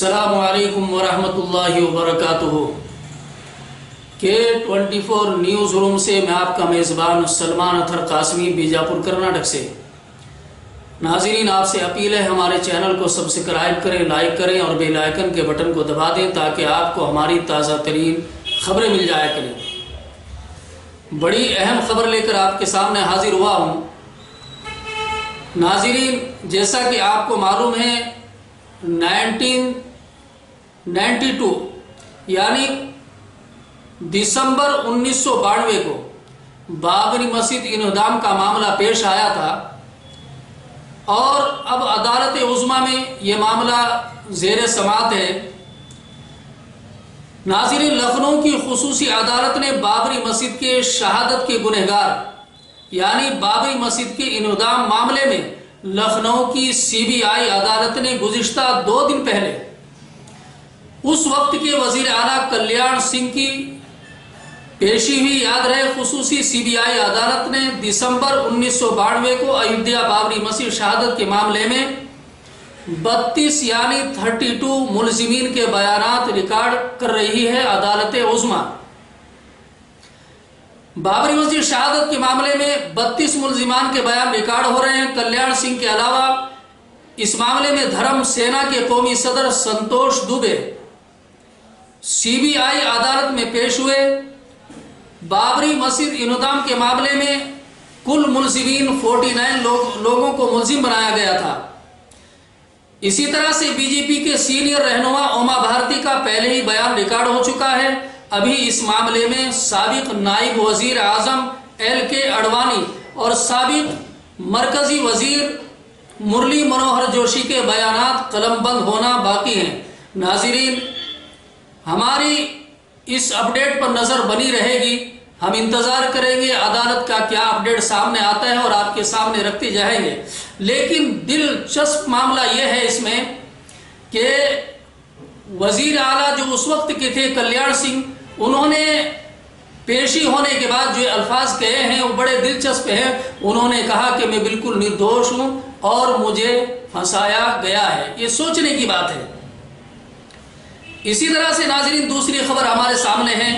अस्सलामु अलैकुम वरहमतुल्लाहि वबरकातुहू। K24 न्यूज़ रूम से मैं आपका मेज़बान सलमान अथर कासमी बीजापुर कर्नाटक से। नाज़रीन, आपसे अपील है हमारे चैनल को सब्सक्राइब करें, लाइक करें और बेल आइकन के बटन को दबा दें ताकि आपको हमारी ताज़ा तरीन खबरें मिल जाया करें। बड़ी अहम खबर लेकर आपके सामने हाजिर हुआ हूँ। नाज़रीन, जैसा कि आपको मालूम है 1992 यानी दिसंबर 1992 को बाबरी मस्जिद इन्हदाम का मामला पेश आया था और अब अदालत उज़्मा में ये मामला ज़ेर समाअत है। नाज़रीन, लखनऊ की खुसूसी अदालत ने बाबरी मस्जिद के शहादत के गुनहगार यानी बाबरी मस्जिद के इन्हदाम मामले में लखनऊ की CBI अदालत ने गुज़िश्ता 2 दिन पहले उस वक्त के वज़ीर आला कल्याण सिंह की पेशी हुई याद रहे, खुसूसी CBI अदालत ने दिसंबर 1992 को अयोध्या बाबरी मस्जिद शहादत के मामले में 32 यानी 32 मुलजिमीन के बयानात रिकॉर्ड कर रही है अदालत उज़्मा। बाबरी मस्जिद शहादत के मामले में 32 मुलजिमान के बयान रिकॉर्ड हो रहे हैं। कल्याण सिंह के अलावा इस मामले में धर्म सेना के कौमी सदर संतोष दुबे CBI अदालत में पेश हुए। बाबरी मस्जिद इन्हदाम के मामले में कुल मुलजिमीन 49 लोगों को मुलजिम बनाया गया था। इसी तरह से बीजेपी के सीनियर रहनुमा उमा भारती का पहले ही बयान रिकॉर्ड हो चुका है। अभी इस मामले में साबिक नायब वजीर आजम LK अडवाणी और साबिक मरकजी वजीर मुरली मनोहर जोशी के बयानात कलमबंद होना बाकी हैं। नाज़रीन, हमारी इस अपडेट पर नज़र बनी रहेगी। हम इंतज़ार करेंगे अदालत का क्या अपडेट सामने आता है और आपके सामने रखते जाएंगे। लेकिन दिलचस्प मामला यह है इसमें कि वजीर आला जो उस वक्त के थे कल्याण सिंह, उन्होंने पेशी होने के बाद जो अल्फाज कहे हैं वो बड़े दिलचस्प हैं। उन्होंने कहा कि मैं बिल्कुल निर्दोष हूं और मुझे फंसाया गया है। ये सोचने की बात है। इसी तरह से नाज़रीन, दूसरी खबर हमारे सामने है,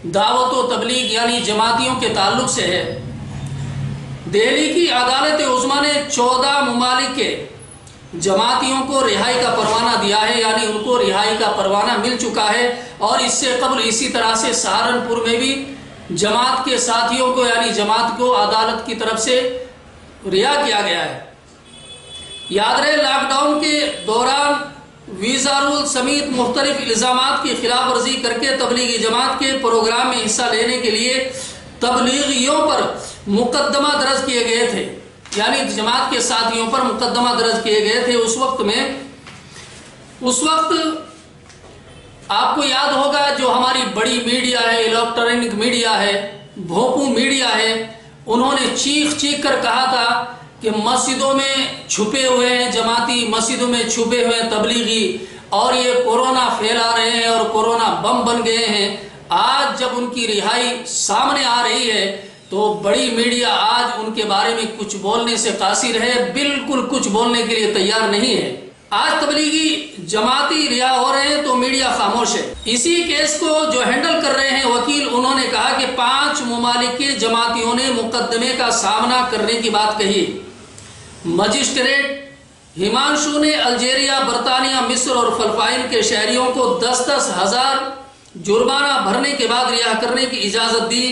दावत व तबलीग यानी जमातियों के ताल्लुक से है। दिल्ली की अदालत उज़्मा ने 14 ममालिक के जमातियों को रिहाई का परवाना दिया है, यानी उनको रिहाई का परवाना मिल चुका है। और इससे कबल इसी तरह से सहारनपुर में भी जमात के साथियों को यानी जमात को अदालत की तरफ से रिहा किया गया है। याद रहे, लॉकडाउन के दौरान वीज़ा रूल समेत मुख्तलिफ इल्ज़ामात की खिलाफ वर्जी करके तबलीगी जमात के प्रोग्राम में हिस्सा लेने के लिए तबलीगियों पर मुकदमा दर्ज किए गए थे, यानी जमात के साथियों पर मुकदमा दर्ज किए गए थे। उस वक्त आपको याद होगा जो हमारी बड़ी मीडिया है, इलेक्ट्रॉनिक मीडिया है, भोंपू मीडिया है, उन्होंने चीख चीख कर कहा था कि मस्जिदों में छुपे हुए हैं जमाती, मस्जिदों में छुपे हुए हैं तबलीगी और ये कोरोना फैला रहे हैं और कोरोना बम बन गए हैं। आज जब उनकी रिहाई सामने आ रही है तो बड़ी मीडिया आज उनके बारे में कुछ बोलने से कासिर है, बिल्कुल कुछ बोलने के लिए तैयार नहीं है। आज तबलीगी जमाती रिहा हो रहे हैं तो मीडिया खामोश है। इसी केस को जो हैंडल कर रहे हैं वकील, उन्होंने कहा कि 5 ममालिक के जमातियों ने मुकदमे का सामना करने की बात कही। मजिस्ट्रेट हिमांशु ने अल्जीरिया, बरतानिया, मिस्र और फिलिपाइन के शहरियों को 10-10 हज़ार जुर्माना भरने के बाद रिहा करने की इजाज़त दी।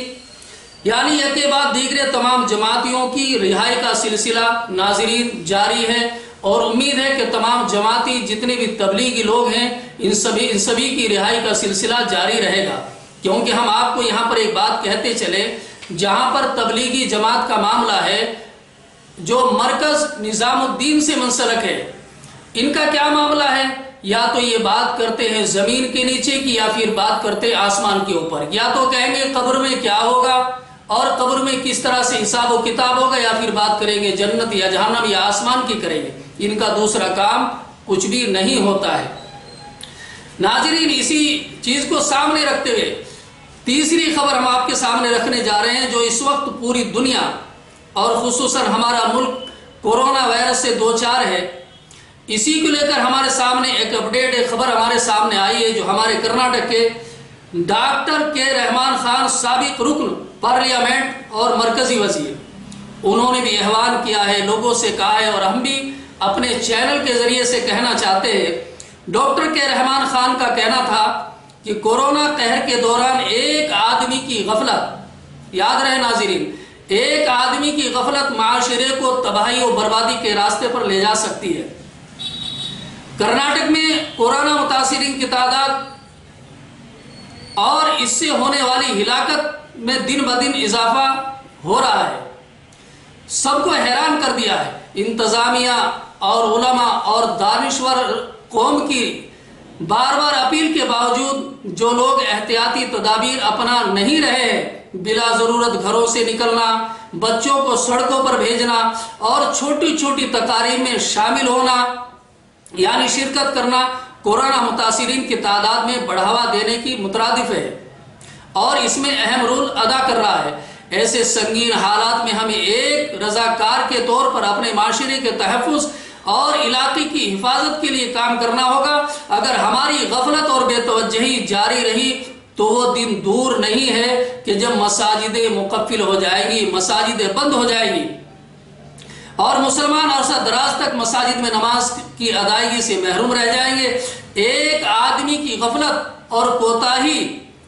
यानी एक के बाद दीगरे तमाम जमातियों की रिहाई का सिलसिला नाज़रीन जारी है और उम्मीद है कि तमाम जमाती जितने भी तबलीगी लोग हैं इन सभी की रिहाई का सिलसिला जारी रहेगा। क्योंकि हम आपको यहाँ पर एक बात कहते चले, जहाँ पर तबलीगी जमात का मामला है, जो मरकज निज़ामुद्दीन से मुंसलक है, इनका क्या मामला है? या तो ये बात करते हैं जमीन के नीचे की या फिर बात करते हैं आसमान के ऊपर। या तो कहेंगे कब्र में क्या होगा और कब्र में किस तरह से हिसाब व किताब होगा, या फिर बात करेंगे जन्नत या जहन्नम या आसमान की करेंगे। इनका दूसरा काम कुछ भी नहीं होता है। नाज़रीन, इसी चीज को सामने रखते हुए तीसरी खबर हम आपके सामने रखने जा रहे हैं, जो इस वक्त पूरी दुनिया और खुसूसन हमारा मुल्क कोरोना वायरस से दो चार है। اسی کو لے کر ہمارے سامنے ایک اپڈیٹ، ایک خبر ہمارے سامنے آئی ہے جو ہمارے کرناٹک کے ڈاکٹر کے رحمان خان، سابق رکن پارلیمنٹ اور مرکزی وزیر، انہوں نے بھی احوال کیا ہے، لوگوں سے کہا ہے، اور ہم بھی اپنے چینل کے ذریعے سے کہنا چاہتے ہیں۔ ڈاکٹر کے رحمان خان کا کہنا تھا کہ کورونا قہر کے دوران ایک آدمی کی غفلت، یاد رہے ناظرین، ایک آدمی کی غفلت معاشرے کو تباہی و بربادی کے راستے پر لے جا سکتی ہے۔ کرناٹک میں کورونا متاثرین کی تعداد اور اس سے ہونے والی ہلاکت میں دن بدن اضافہ ہو رہا ہے، سب کو حیران کر دیا ہے۔ انتظامیہ اور علماء اور دانشور قوم کی بار بار اپیل کے باوجود جو لوگ احتیاطی تدابیر اپنا نہیں رہے ہیں، بلا ضرورت گھروں سے نکلنا، بچوں کو سڑکوں پر بھیجنا اور چھوٹی چھوٹی تقاریب میں شامل ہونا یعنی شرکت کرنا، کورونا متاثرین کی تعداد میں بڑھاوا دینے کی مترادف ہے اور اس میں اہم رول ادا کر رہا ہے۔ ایسے سنگین حالات میں ہمیں ایک رضاکار کے طور پر اپنے معاشرے کے تحفظ اور علاقے کی حفاظت کے لیے کام کرنا ہوگا۔ اگر ہماری غفلت اور بے توجہی جاری رہی تو وہ دن دور نہیں ہے کہ جب مساجدیں مقفل ہو جائیں گی، مساجدیں بند ہو جائیں گی اور مسلمان عرصہ دراز تک مساجد میں نماز کی ادائیگی سے محروم رہ جائیں گے۔ ایک آدمی کی غفلت اور کوتاہی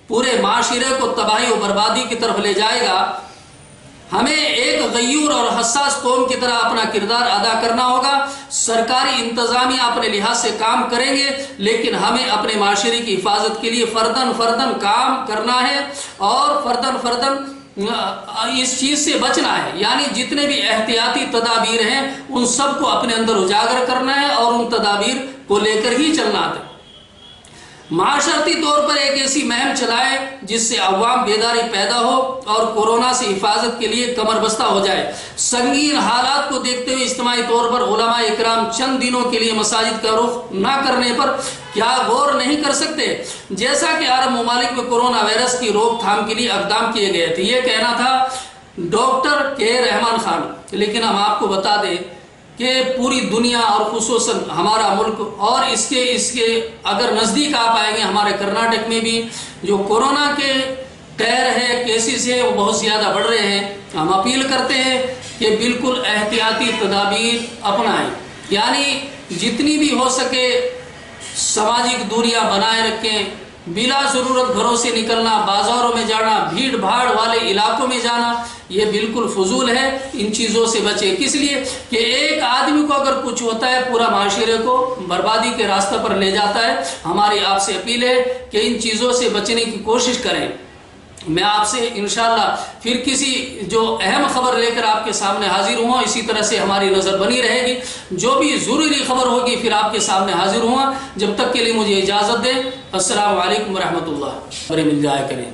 پورے معاشرے کو تباہی و بربادی کی طرف لے جائے گا۔ ہمیں ایک غیور اور حساس قوم کی طرح اپنا کردار ادا کرنا ہوگا۔ سرکاری انتظامیہ اپنے لحاظ سے کام کریں گے، لیکن ہمیں اپنے معاشرے کی حفاظت کے لیے فرداً کام کرنا ہے اور فرداً اس چیز سے بچنا ہے، یعنی جتنے بھی احتیاطی تدابیر ہیں ان سب کو اپنے اندر اجاگر کرنا ہے اور ان تدابیر کو لے کر ہی چلنا ہے۔ معاشرتی طور پر ایک ایسی مہم چلائے جس سے عوام بیداری پیدا ہو اور کورونا سے حفاظت کے لیے کمر بستہ ہو جائے۔ سنگین حالات کو دیکھتے ہوئے اجتماعی طور پر علماء اکرام چند دنوں کے لیے مساجد کا رخ نہ کرنے پر کیا غور نہیں کر سکتے؟ جیسا کہ عرب ممالک میں کورونا وائرس کی روک تھام کے لیے اقدام کیے گئے تھے، یہ کہنا تھا ڈاکٹر کے رحمان خان۔ لیکن ہم آپ کو بتا دیں کہ پوری دنیا اور خصوصاً ہمارا ملک اور اس کے اگر نزدیک آپ آئیں گے، ہمارے کرناٹک میں بھی جو کورونا کے قہر ہے، کیسز ہے، وہ بہت زیادہ بڑھ رہے ہیں۔ ہم اپیل کرتے ہیں کہ بالکل احتیاطی تدابیر اپنائیں، یعنی جتنی بھی ہو سکے سماجک دوریاں بنائے رکھیں، بلا ضرورت گھروں سے نکلنا، بازاروں میں جانا، بھیڑ بھاڑ والے علاقوں میں جانا یہ بالکل فضول ہے۔ ان چیزوں سے بچیں، کس لیے کہ ایک آدمی کو اگر کچھ ہوتا ہے پورا معاشرے کو بربادی کے راستہ پر لے جاتا ہے۔ ہماری آپ سے اپیل ہے کہ ان چیزوں سے بچنے کی کوشش کریں۔ میں آپ سے انشاءاللہ پھر کسی جو اہم خبر لے کر آپ کے سامنے حاضر ہوں، اسی طرح سے ہماری نظر بنی رہے گی، جو بھی ضروری خبر ہوگی پھر آپ کے سامنے حاضر ہوں۔ جب تک کے لیے مجھے اجازت دیں۔ السلام علیکم ورحمۃ اللہ، مل جایا کریں۔